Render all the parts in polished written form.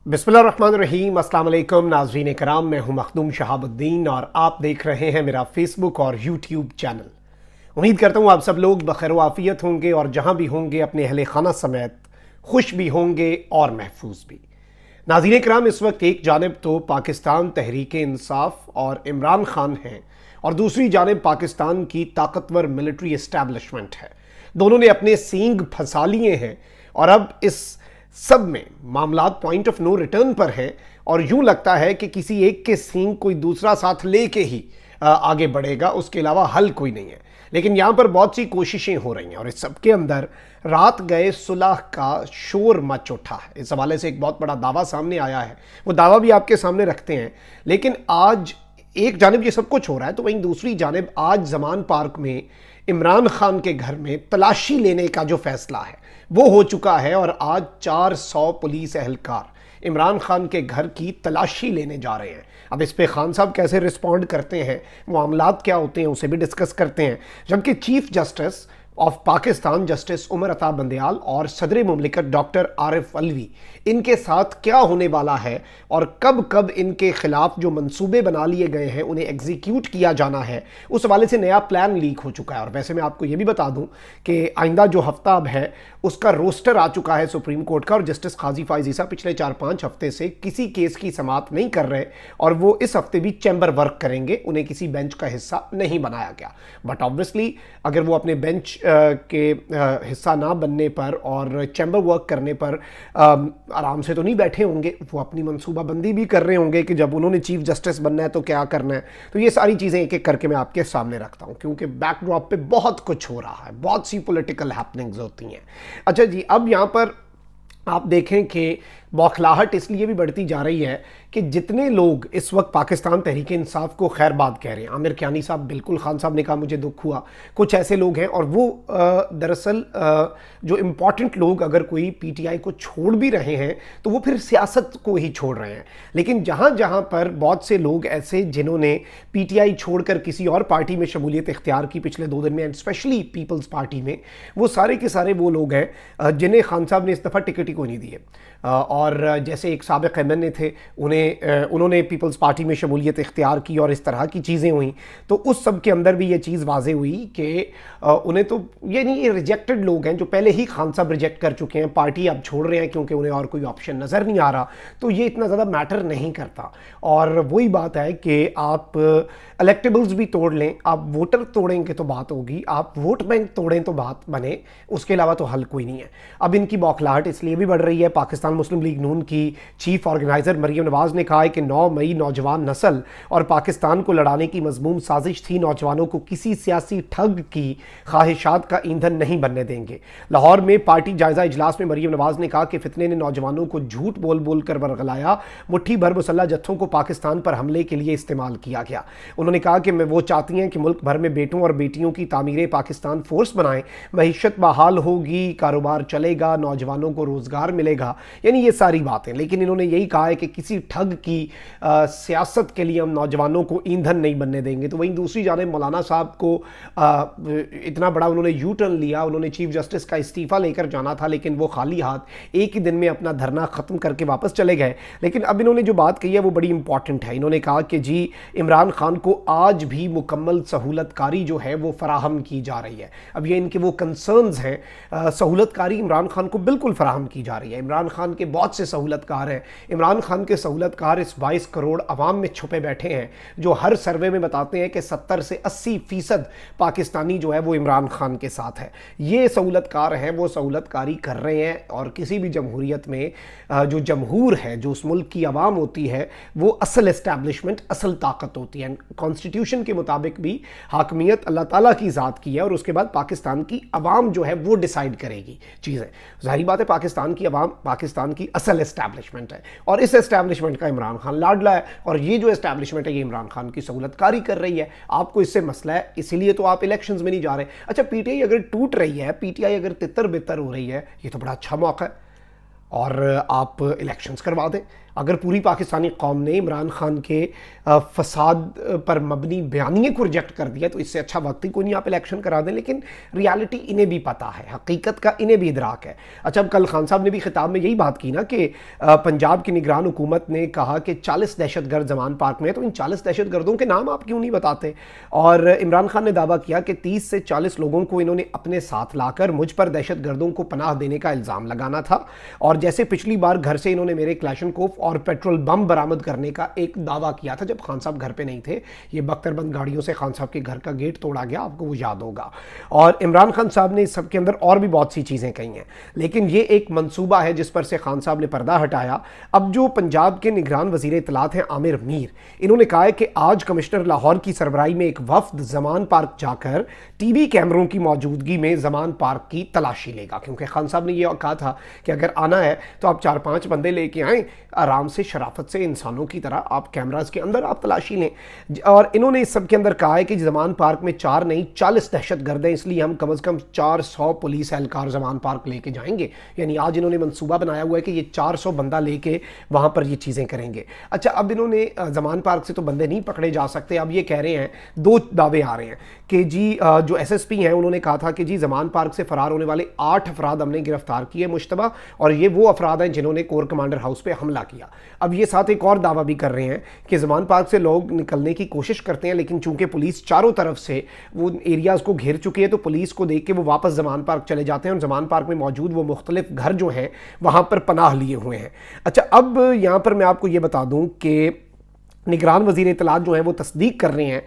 बिस्मिल्लाहिर्रहमानिर्रहीम। अस्सलाम वालेकुम नाज़रीन कराम, मैं हूं मखदूम शहाबुद्दीन और आप देख रहे हैं मेरा फेसबुक और यूट्यूब चैनल। उम्मीद करता हूं आप सब लोग बखैर आफियत होंगे और जहां भी होंगे अपने अहले खाना समेत खुश भी होंगे और महफूज भी। नाज़रीन कराम, इस वक्त एक जानिब तो पाकिस्तान तहरीक इंसाफ और इमरान खान हैं और दूसरी जानिब पाकिस्तान की ताकतवर मिलिट्री एस्टैब्लिशमेंट है। दोनों ने अपने सींग फंसा लिए हैं और अब इस सब में मामलात पॉइंट ऑफ नो रिटर्न पर हैं और यूं लगता है कि किसी एक के सींग कोई दूसरा साथ लेके ही आगे बढ़ेगा, उसके अलावा हल कोई नहीं है। लेकिन यहां पर बहुत सी कोशिशें हो रही हैं और इस सब के अंदर रात गए सुलह का शोर मच उठा है। इस हवाले से एक बहुत बड़ा दावा सामने आया है, वो दावा भी आपके सामने रखते हैं। लेकिन आज एक जानिब ये सब कुछ हो रहा है तो वहीं दूसरी जानिब आज जमान पार्क में इमरान खान के घर में तलाशी लेने का जो फैसला है वो हो चुका है और आज 400 पुलिस एहलकार इमरान खान के घर की तलाशी लेने जा रहे हैं। अब इस पे खान साहब कैसे रिस्पॉन्ड करते हैं, मामलात क्या होते हैं, उसे भी डिस्कस करते हैं। जबकि chief justice of Pakistan justice Umar Ata Bandial और सदर मुमलिकत डॉक्टर आरिफ अलवी, इनके साथ क्या होने वाला है और कब कब इनके खिलाफ जो मंसूबे बना लिए गए हैं उन्हें एग्जीक्यूट किया जाना है, उस हवाले से नया प्लान लीक हो चुका है। और वैसे मैं आपको ये भी बता दूं कि आइंदा जो हफ्ता अब है उसका रोस्टर आ चुका है सुप्रीम कोर्ट का और जस्टिस काजी फाइज ईसा पिछले 4-5 हफ्ते से किसी केस की समाअत नहीं कर रहे और वो इस हफ्ते भी चैम्बर वर्क करेंगे, उन्हें किसी बेंच का हिस्सा नहीं बनाया गया। बट ऑब्वियसली अगर वो अपने बेंच के हिस्सा ना बनने पर और चैम्बर वर्क करने पर आराम से तो नहीं बैठे होंगे, वो अपनी मनसूबाबंदी भी कर रहे होंगे कि जब उन्होंने चीफ जस्टिस बनना है तो क्या करना है। तो ये सारी चीज़ें एक एक करके मैं आपके सामने रखता हूँ क्योंकि बैकड्रॉप पे बहुत कुछ हो रहा है, बहुत सी पॉलिटिकल हैपनिंग्स होती हैं। अच्छा जी, अब यहाँ पर आप देखें कि बौखलाहट इसलिए भी बढ़ती जा रही है कि जितने लोग इस वक्त पाकिस्तान तहरीक इंसाफ को खैर बात कह रहे हैं, आमिर कियानी साहब, बिल्कुल खान साहब ने कहा मुझे दुख हुआ, कुछ ऐसे लोग हैं और वो दरअसल जो इम्पॉर्टेंट लोग अगर कोई पीटीआई को छोड़ भी रहे हैं तो वो फिर सियासत को ही छोड़ रहे हैं। लेकिन जहाँ जहाँ पर बहुत से लोग ऐसे जिन्होंने पीटीआई छोड़कर किसी और पार्टी में शमूलियत इख्तियार की पिछले 2 दिन में, एंड स्पेशली पीपल्स पार्टी में, वो सारे के सारे वो लोग हैं जिन्हें खान साहब ने इस दफ़ा टिकट ही को नहीं दिए। और जैसे एक साबिक एमएनए थे, उन्होंने पीपल्स पार्टी में शमूलियत इख्तियार की और इस तरह की चीज़ें हुई, तो उस सब के अंदर भी ये चीज़ वाज़े हुई कि उन्हें तो ये नहीं, ये रिजेक्टेड लोग हैं जो पहले ही खान साहब रिजेक्ट कर चुके हैं, पार्टी अब छोड़ रहे हैं क्योंकि उन्हें और कोई ऑप्शन नज़र नहीं आ रहा, तो ये इतना ज़्यादा मैटर नहीं करता। और वही बात है कि आप इलेक्टेबल्स भी तोड़ लें, आप वोटर तोड़ेंगे तो बात होगी, आप वोट बैंक तोड़ें तो बात बने, उसके अलावा तो हल कोई नहीं है। अब इनकी बौखलाहट इसलिए भी बढ़ रही है। पाकिस्तान मुस्लिम लीग नून की चीफ ऑर्गेनाइजर मरियम नवाज ने कहा है कि 9 मई नौजवान नस्ल और पाकिस्तान को लड़ाने की मजमूम साजिश थी, नौजवानों को किसी सियासी ठग की ख्वाहिशात का ईंधन नहीं बनने देंगे। लाहौर में पार्टी जायजा इजलास में मरियम नवाज ने कहा कि फितने ने नौजवानों को झूठ बोल बोल कर बरगलाया, मुट्ठी भर मुसल्लह जत्थों को पाकिस्तान पर हमले के लिए इस्तेमाल किया गया। उन्होंने कहा कि वो चाहती हैं कि मुल्क भर में बेटों और बेटियों की तामीर पाकिस्तान फोर्स बनाएं, मईशत बहाल होगी, कारोबार चलेगा, नौजवानों को रोजगार मिलेगा, यानी ये सारी बातें। लेकिन इन्होंने यही कहा है कि किसी ठग की सियासत के लिए हम नौजवानों को ईंधन नहीं बनने देंगे। तो वहीं दूसरी जानिब मौलाना साहब को इतना बड़ा उन्होंने यू टर्न लिया, उन्होंने चीफ जस्टिस का इस्तीफा लेकर जाना था लेकिन वो खाली हाथ एक ही दिन में अपना धरना खत्म करके वापस चले गए। लेकिन अब इन्होंने जो बात कही है वो बड़ी इंपॉर्टेंट है। इन्होंने कहा कि जी इमरान खान को आज भी मुकम्मल सहूलतकारी जो है वो फराहम की जा रही है। अब ये इनके वो कंसर्न्स हैं, सहूलतकारी इमरान खान को बिल्कुल फराहम की जा रही है। इमरान खान के बहुत से सहूलतकार हैं, इमरान खान के सहूलतकार इस 22 करोड़ अवाम में छुपे बैठे हैं जो हर सर्वे में बताते हैं कि 70 से 80% पाकिस्तानी जो है वो इमरान खान के साथ है। ये सहूलतकार हैं, वो सहूलतकारी कर रहे हैं और किसी भी जमहूरियत में जो जमहूर है, जो उस मुल्क की आवाम होती है, वो असल एस्टैब्लिशमेंट, असल ताकत होती है। कॉन्स्टिट्यूशन के मुताबिक भी हाकमियत अल्लाह ताला की ज़ात की है और उसके बाद पाकिस्तान की आवाम जो है वो डिसाइड करेगी चीज़ें। ज़ाहिर बात है पाकिस्तान की आवाम पाकिस्तान की असल एस्टैब्लिशमेंट है और इस एस्टैब्लिशमेंट का इमरान खान लाडला है और ये जो एस्टैब्लिशमेंट है ये इमरान खान की सहूलतकारी कर रही है। आपको इससे मसला है, इसीलिए तो आप इलेक्शंस में नहीं जा रहे। अच्छा, पीटीआई अगर टूट रही है, पीटीआई अगर तितर बितर हो रही है, ये तो बड़ा अच्छा मौका है। اور آپ الیکشنز کروا دیں. اگر پوری پاکستانی قوم نے عمران خان کے فساد پر مبنی بیانیے کو ریجیکٹ کر دیا تو اس سے اچھا وقت ہی کوئی نہیں آپ الیکشن کرا دیں. لیکن ریالٹی انہیں بھی پتہ ہے, حقیقت کا انہیں بھی ادراک ہے. اچھا, اب کل خان صاحب نے بھی خطاب میں یہی بات کی نا کہ پنجاب کی نگران حکومت نے کہا کہ 40 دہشت گرد زمان پارک میں ہیں, تو ان 40 دہشت گردوں کے نام آپ کیوں نہیں بتاتے؟ اور عمران خان نے دعویٰ کیا کہ 30 سے 40 لوگوں کو انہوں نے اپنے ساتھ لا کر مجھ پر دہشت گردوں کو پناہ دینے کا الزام لگانا تھا, اور جیسے پچھلی بار گھر سے انہوں نے میرے کلاشنکوف اور پیٹرول بم برآمد کرنے کا ایک دعویٰ کیا تھا جب خان صاحب گھر پہ نہیں تھے. یہ بختر بند گاڑیوں سے خان صاحب کے گھر کا گیٹ توڑا گیا, آپ کو وہ یاد ہوگا. اور عمران خان صاحب نے اس سب کے اندر اور بھی بہت سی چیزیں کہی ہیں, لیکن یہ ایک منصوبہ ہے جس پر سے خان صاحب نے پردہ ہٹایا. اب جو پنجاب کے نگران وزیر اطلاعات ہیں عامر میر, انہوں نے کہا ہے کہ آج کمشنر لاہور کی سربراہی میں ایک وفد زمان پارک جا کر ٹی وی کیمروں کی موجودگی میں زمان پارک کی تلاشی لے گا, کیونکہ خان صاحب نے یہ کہا تھا کہ اگر آنا ہے تو آپ 4-5 بندے لے کے آئیں, آرام سے شرافت سے انسانوں کی طرح آپ کیمراز کے اندر آپ تلاشی لیں. اور انہوں نے اس سب کے اندر کہا ہے کہ زمان پارک میں 4 نہیں 40 دہشت گرد ہیں, اس لیے ہم کم از کم 400 پولیس اہلکار زمان پارک لے کے جائیں گے. یعنی آج انہوں نے منصوبہ بنایا ہوا ہے کہ یہ 400 بندہ لے کے وہاں پر یہ چیزیں کریں گے. اچھا, اب انہوں نے زمان پارک سے تو بندے نہیں پکڑے جا سکتے. اب یہ کہہ رہے ہیں, 2 دعوے آ رہے ہیں کہ جی جو ایس ایس پی ہیں انہوں نے کہا تھا کہ جی زمان پارک سے فرار ہونے والے 8 افراد ہم نے گرفتار کیے مشتبہ, اور یہ وہ افراد ہیں جنہوں نے کور کمانڈر ہاؤس پہ حملہ کیا. اب یہ ساتھ ایک اور دعویٰ بھی کر رہے ہیں کہ زمان پارک سے لوگ نکلنے کی کوشش کرتے ہیں, لیکن چونکہ پولیس چاروں طرف سے وہ ایریاز کو گھیر چکی ہے تو پولیس کو دیکھ کے وہ واپس زمان پارک چلے جاتے ہیں, اور زمان پارک میں موجود وہ مختلف گھر جو ہیں وہاں پر پناہ لیے ہوئے ہیں. اچھا, اب یہاں پر میں آپ کو یہ بتا دوں کہ نگران وزیر اطلاعات جو ہیں وہ تصدیق کر رہے ہیں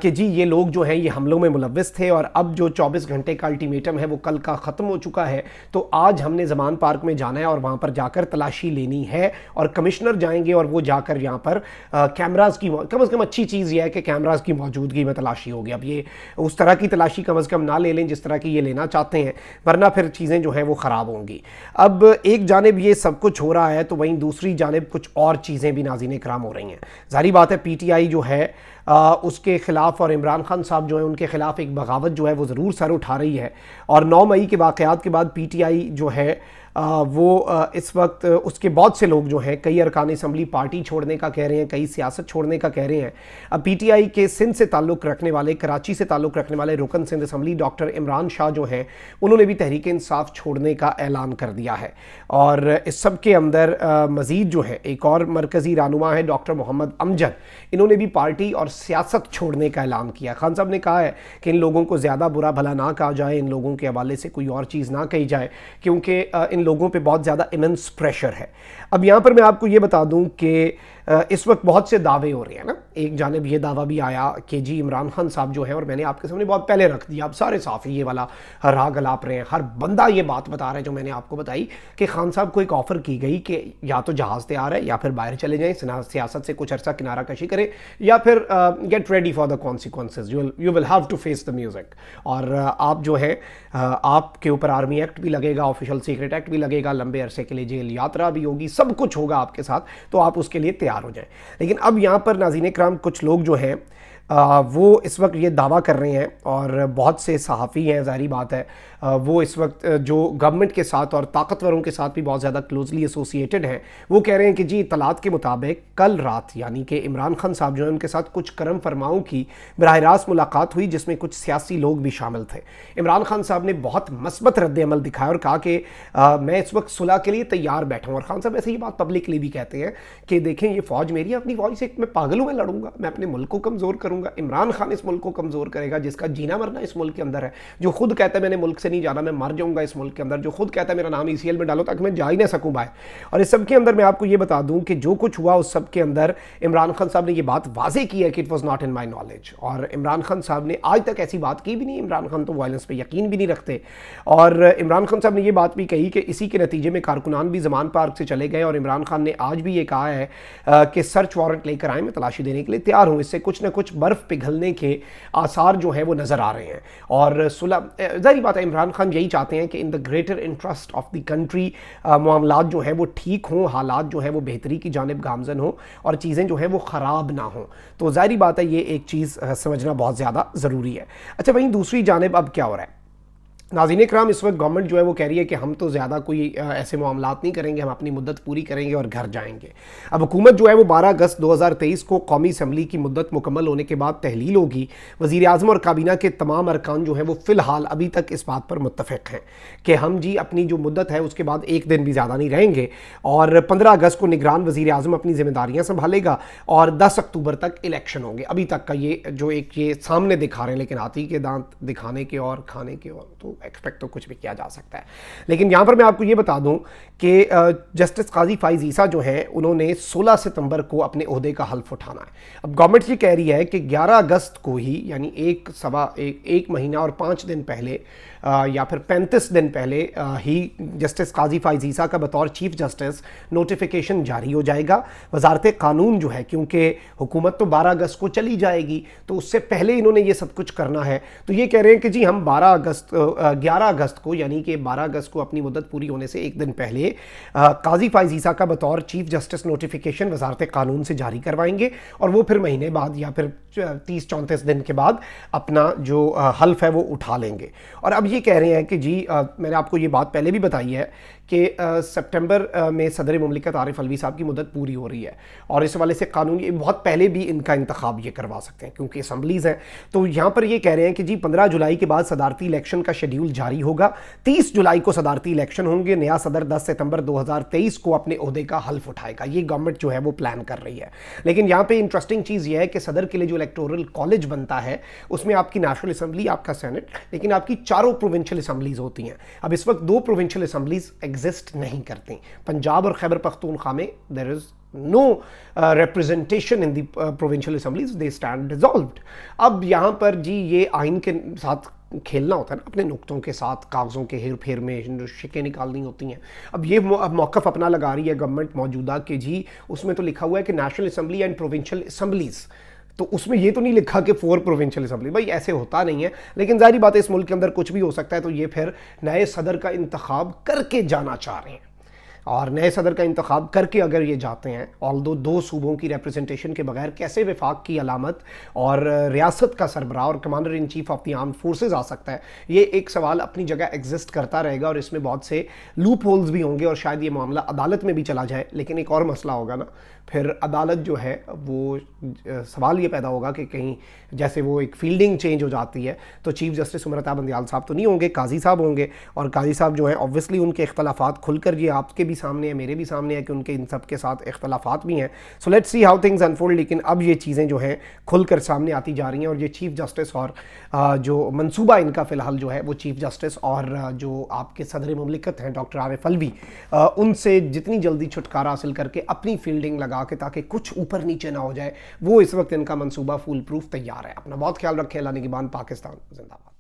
کہ جی یہ لوگ جو ہیں یہ حملوں میں ملوث تھے, اور اب جو 24 گھنٹے کا الٹیمیٹم ہے وہ کل کا ختم ہو چکا ہے, تو آج ہم نے زمان پارک میں جانا ہے اور وہاں پر جا کر تلاشی لینی ہے, اور کمشنر جائیں گے اور وہ جا کر یہاں پر کیمراز کی کم از کم اچھی چیز یہ ہے کہ کیمراز کی موجودگی میں تلاشی ہوگی. اب یہ اس طرح کی تلاشی کم از کم نہ لے لیں جس طرح کی یہ لینا چاہتے ہیں, ورنہ پھر چیزیں جو ہیں وہ خراب ہوں گی. اب ایک جانب یہ سب کچھ ہو رہا ہے تو وہیں دوسری جانب کچھ اور چیزیں بھی ناظرین کرام ہو رہی ہیں. ظاہری بات ہے پی ٹی آئی جو ہے اس کے خلاف اور عمران خان صاحب جو ہیں ان کے خلاف ایک بغاوت جو ہے وہ ضرور سر اٹھا رہی ہے, اور 9 مئی کے واقعات کے بعد پی ٹی آئی جو ہے وہ اس وقت اس کے بہت سے لوگ جو ہیں کئی ارکان اسمبلی پارٹی چھوڑنے کا کہہ رہے ہیں, کئی سیاست چھوڑنے کا کہہ رہے ہیں. اب پی ٹی آئی کے سندھ سے تعلق رکھنے والے, کراچی سے تعلق رکھنے والے رکن سندھ اسمبلی ڈاکٹر عمران شاہ جو ہیں انہوں نے بھی تحریک انصاف چھوڑنے کا اعلان کر دیا ہے. اور اس سب کے اندر مزید جو ہے ایک اور مرکزی رہنما ہے ڈاکٹر محمد امجد, انہوں نے بھی پارٹی اور سیاست چھوڑنے کا اعلان کیا. خان صاحب نے کہا ہے کہ ان لوگوں کو زیادہ برا بھلا نہ کہا جائے, ان لوگوں کے حوالے سے کوئی اور چیز نہ کہی جائے, کیونکہ ان لوگوں پہ بہت زیادہ ایمنس پریشر ہے. اب یہاں پر میں آپ کو یہ بتا دوں کہ اس وقت بہت سے دعوے ہو رہے ہیں نا. ایک جانب یہ دعویٰ بھی آیا کہ جی عمران خان صاحب جو ہیں, اور میں نے آپ کے سامنے بہت پہلے رکھ دیا, اب سارے صحافی یہ والا راگ الاپ رہے ہیں, ہر بندہ یہ بات بتا رہا ہے جو میں نے آپ کو بتائی کہ خان صاحب کو ایک آفر کی گئی کہ یا تو جہاز تیار ہے یا پھر باہر چلے جائیں, سیاست سے کچھ عرصہ کنارہ کشی کریں, یا پھر get ready for the consequences, you will have to face the music. اور آپ جو ہیں آپ کے اوپر آرمی ایکٹ بھی لگے گا, آفیشل سیکرٹ ایکٹ بھی لگے گا, لمبے عرصے کے لیے جیل یاترا بھی ہوگی, سب کچھ ہوگا آپ کے ساتھ, تو آپ اس کے لیے تیار ہو جائیں. لیکن اب یہاں پر ناظرین کرام کچھ لوگ جو ہیں وہ اس وقت یہ دعویٰ کر رہے ہیں, اور بہت سے صحافی ہیں ظاہری بات ہے وہ اس وقت جو گورنمنٹ کے ساتھ اور طاقتوروں کے ساتھ بھی بہت زیادہ کلوزلی ایسوسیٹڈ ہیں, وہ کہہ رہے ہیں کہ جی اطلاعات کے مطابق کل رات یعنی کہ عمران خان صاحب جو ہیں ان کے ساتھ کچھ کرم فرماؤں کی براہ راست ملاقات ہوئی جس میں کچھ سیاسی لوگ بھی شامل تھے. عمران خان صاحب نے بہت مثبت رد عمل دکھایا اور کہا کہ میں اس وقت صلح کے لیے تیار بیٹھا ہوں. اور خان صاحب ایسے یہ بات پبلکلی بھی کہتے ہیں کہ دیکھیں یہ فوج میری ہے, اپنی فوج سے میں پاگل ہوں, میں لڑوں گا, میں اپنے ملک کو کمزور کروں گا. عمران خان اس ملک کو کمزور کرے گا جس کا جینا مرنا اس ملک کے اندر ہے, جو خود کہتا ہے میں نے ملک سے نہیں جانا, میں مر جاؤں گا اس ملک کے اندر, جو خود کہتا ہے میرا نام ای سی ایل میں ڈالو تاکہ میں جا ہی نہ سکوں باہر. اور اس سب کے اندر میں آپ کو یہ بتا دوں کہ جو کچھ ہوا اس سب کے اندر عمران خان صاحب نے یہ بات واضح کی ہے کہ it was not in my knowledge, اور عمران خان صاحب نے آج تک ایسی بات کی بھی نہیں. عمران خان تو وائلنس پہ یقین بھی نہیں رکھتے, اور عمران خان صاحب نے یہ بات بھی کہی کہ اسی کے نتیجے میں کارکنان بھی زمان پارک سے چلے گئے, اور عمران خان نے آج بھی یہ کہا ہے کہ سرچ وارنٹ لے کر آئیں, میں تلاشی دینے کے لیے تیار ہوں. اس سے کچھ نہ کچھ برف پگھلنے کے آثار جو ہیں وہ نظر آ رہے ہیں. اور ظاہری بات ہے عمران خان یہی چاہتے ہیں کہ in the greater interest of the country معاملات جو ہیں وہ ٹھیک ہوں, حالات جو ہیں وہ بہتری کی جانب گامزن ہوں, اور چیزیں جو ہیں وہ خراب نہ ہوں. تو ظاہری بات ہے یہ ایک چیز سمجھنا بہت زیادہ ضروری ہے. اچھا وہیں دوسری جانب اب کیا ہو رہا ہے, नाज़रीन इकराम, इस वक्त गवर्नमेंट जो है वो कह रही है कि हम तो ज़्यादा कोई ऐसे मामलात नहीं करेंगे, हम अपनी मुद्दत पूरी करेंगे और घर जाएंगे। अब हुकूमत जो है वो 12 अगस्त 2023 को कौमी असम्बली की मुद्दत मुकम्मल होने के बाद तहलील होगी। वज़ीर आज़म और काबीना के तमाम अरकान जो हैं वो फ़िलहाल अभी तक इस बात पर मुत्तफ़िक़ हैं कि हम जी अपनी जो मुद्दत है उसके बाद एक दिन भी ज़्यादा नहीं रहेंगे, और 15 अगस्त को निगरान वज़ीर आज़म अपनी ज़िम्मेदारियाँ संभालेगा और 10 अक्टूबर तक इलेक्शन होंगे। अभी तक का ये जो एक ये सामने दिखा रहे हैं, लेकिन हाथी के दांत दिखाने के और खाने के और तो एक्सपेक्ट तो कुछ भी किया जा सकता है। लेकिन यहाँ पर मैं आपको ये बता दूँ कि जस्टिस काजी फाइज ईसा जो हैं उन्होंने 16 सितंबर को अपने ओहदे का हल्फ उठाना है। अब गवर्नमेंट ये कह रही है कि 11 अगस्त को ही, यानी एक महीना और 5 दिन पहले या फिर 35 दिन पहले ही जस्टिस काजी फाइज ईसा का बतौर चीफ जस्टिस नोटिफिकेशन जारी हो जाएगा। वजारत कानून जो है, क्योंकि हुकूमत तो 12 अगस्त को चली जाएगी तो उससे पहले इन्होंने ये सब कुछ करना है, तो ये कह रहे हैं कि जी हम 11 अगस्त को, यानी कि 12 अगस्त को अपनी मुद्दत पूरी होने से एक दिन पहले काजी फाइज ईसा का बतौर चीफ जस्टिस नोटिफिकेशन वजारत कानून से जारी करवाएंगे, और वो फिर महीने बाद या फिर 30-34 दिन के बाद अपना जो हल्फ है वो उठा लेंगे। और अब ये कह रहे हैं कि जी मैंने आपको ये बात पहले भी बताई है कि सितंबर में सदर मुमलिकत आरिफ अलवी साहब की मुद्दत पूरी हो रही है, और इस वाले से कानूनी बहुत पहले भी इनका इंतखाब ये करवा सकते हैं क्योंकि असम्बलीज़ हैं। तो यहाँ पर ये कह रहे हैं कि जी 15 जुलाई के बाद सदारती इलेक्शन का शेड्यूल जारी होगा, 30 जुलाई को सदारती इलेक्शन होंगे, नया सदर 10 सितंबर 2023 को अपने ओहदे का हल्फ उठाएगा। ये गवर्नमेंट जो है वो प्लान कर रही है। लेकिन यहाँ पे इंटरेस्टिंग चीज़ ये है कि सदर के लिए जो इलेक्टोरल कॉलेज बनता है उसमें आपकी नेशनल असम्बली, आपका सेनेट, लेकिन आपकी 4 प्रोविंशियल असम्बलीज होती हैं। अब इस वक्त 2 प्रोविंशियल असम्बलीज एग्जिस्ट नहीं करती। पंजाब और खैबर पख्तूनख्वा में there is no representation in the provincial assemblies, they stand dissolved। अब यहाँ पर जी ये आइन के साथ खेलना होता है ना, अपने नुक्तों के साथ, कागज़ों के हेर फेर में शिकें निकालनी होती हैं। अब ये मौक़िफ़ अपना लगा रही है गवर्नमेंट मौजूदा कि जी उसमें तो लिखा हुआ है कि national assembly and provincial assemblies, तो उसमें ये तो नहीं लिखा कि 4 प्रोविंशियल असम्बली। भाई ऐसे होता नहीं है, लेकिन ज़ाहिर बात है इस मुल्क के अंदर कुछ भी हो सकता है। तो ये फिर नए सदर का इंतखाब करके जाना चाह रहे हैं, और नए सदर का इंतखाब करके अगर ये जाते हैं, ऑल्दो 2 सूबों की रिप्रेजेंटेशन के बगैर कैसे वफाक की अलामत और रियासत का सरबराह और commander in chief of the armed forces आ सकता है, ये एक सवाल अपनी जगह एग्जिस्ट करता रहेगा, और इसमें बहुत से लूप होल्स भी होंगे, और शायद ये मामला अदालत में भी चला जाए। लेकिन एक और मसला होगा ना, फिर अदालत जो है वो सवाल ये पैदा होगा कि कहीं जैसे वो एक फील्डिंग चेंज हो जाती है, तो चीफ जस्टिस उमरता बंदियाल साहब तो नहीं होंगे, काजी साहब होंगे, और काजी साहब जो हैं ऑब्वियसली उनके इख्तलाफात खुलकर ये आपके भी सामने है, मेरे भी सामने है कि उनके इन सब के साथ इख्तलाफात भी हैं। So let's see how things unfold. लेकिन अब ये चीज़ें जो हैं खुलकर सामने आती जा रही हैं, और ये चीफ जस्टिस और जो मंसूबा इनका फ़िलहाल जो है वो चीफ जस्टिस और जो आपके सदर मुमलिकत हैं डॉक्टर आरिफ अलवी, उनसे जितनी जल्दी छुटकारा हासिल करके अपनी फील्डिंग लगा के ताकि कुछ ऊपर नीचे ना हो जाए, वो इस वक्त इनका मंसूबा फुल प्रूफ तैयार है। अपना बहुत ख्याल रखें। अल्लाह निगहबान। पाकिस्तान जिंदाबाद।